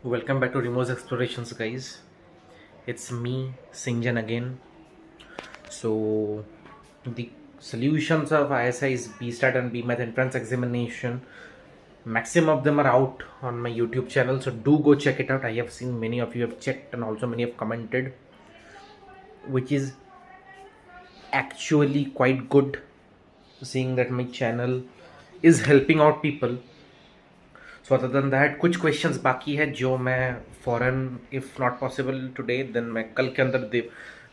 Welcome back to Remo's Explorations, guys. It's me, Singjan again. So, the solutions of ISI's BSTAT and BMath entrance examination, maximum of them are out on my YouTube channel. So, do go check it out. I have seen many of you have checked and also many have commented, which is actually quite good, seeing that my channel is helping out people. So other than that कुछ questions बाकी है जो मैं फ़ौरन if not possible today then मैं कल के अंदर they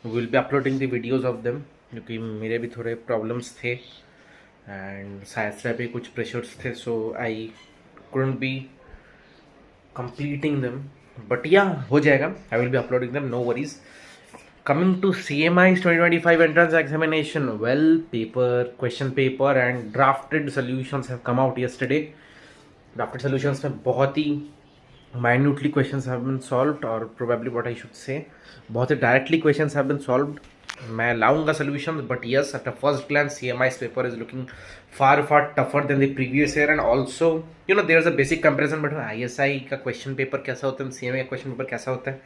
will be uploading the videos of them, क्योंकि मेरे भी थोड़े प्रॉब्लम्स थे एंड साइंस पे कुछ प्रेशर्स थे, so I couldn't be completing them, but yeah हो जाएगा. I will be uploading them, no worries. Coming to CMI's 2025 entrance examination, well, question paper and drafted solutions have come out yesterday. Drafted solutions में बहुत ही minutely questions have been solved, or probably what I should say, बहुत ही directly questions have been solved. मैं लाऊंगा solutions, but yes, at a first glance CMI's paper is looking far tougher than the previous year, and also there's a basic comparison between ISI का question paper कैसा होता है and CMI का question paper कैसा होता है.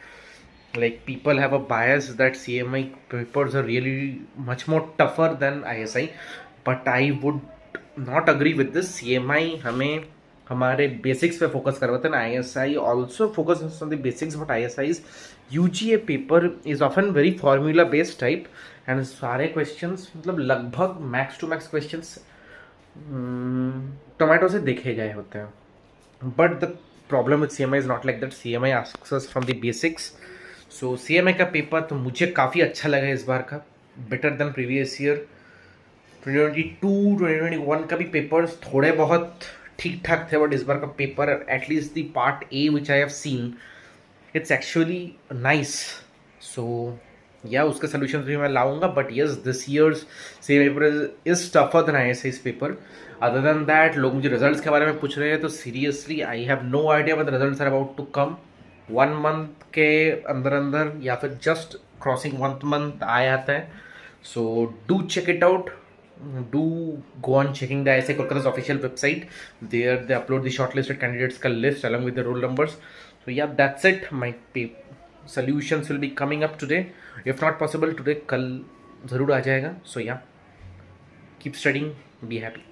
Like, people have a bias that CMI papers are really much more tougher than ISI, but I would not agree with this. CMI हमें हमारे बेसिक्स पे फोकस करवाते हैं, ISI also focuses on the basics, but ISI's UGA paper is often very formula based type, and सारे questions मतलब लगभग max to max questions टोमेटो से देखे गए होते हैं. But the problem with CMI is not like that. CMI asks us from the basics. So CMI का पेपर तो मुझे काफ़ी अच्छा लगा इस बार का, बेटर देन प्रीवियस ईयर. 2022 2021 का भी पेपर्स थोड़े बहुत ठीक ठाक थे, बट इस बार का paper at least the part A which I have seen, it's actually nice. So yeah उसके सोल्यूशंस भी मैं लाऊंगा, but yes, this year's same paper is tougher than ISI's paper. Other than that, लोग मुझे रिजल्ट्स के बारे में पूछ रहे हैं, तो seriously I have no idea when the results are about to come. 1 month के अंदर या फिर जस्ट क्रॉसिंग 1 मंथ आ जाता है. So do check it out. Do go on checking the ISI Kolkata's official website. There they upload the shortlisted candidates ka list along with the roll numbers. So yeah, that's it. My solutions will be coming up today. If not possible today, kal zarur aa jayega. So yeah, keep studying, be happy.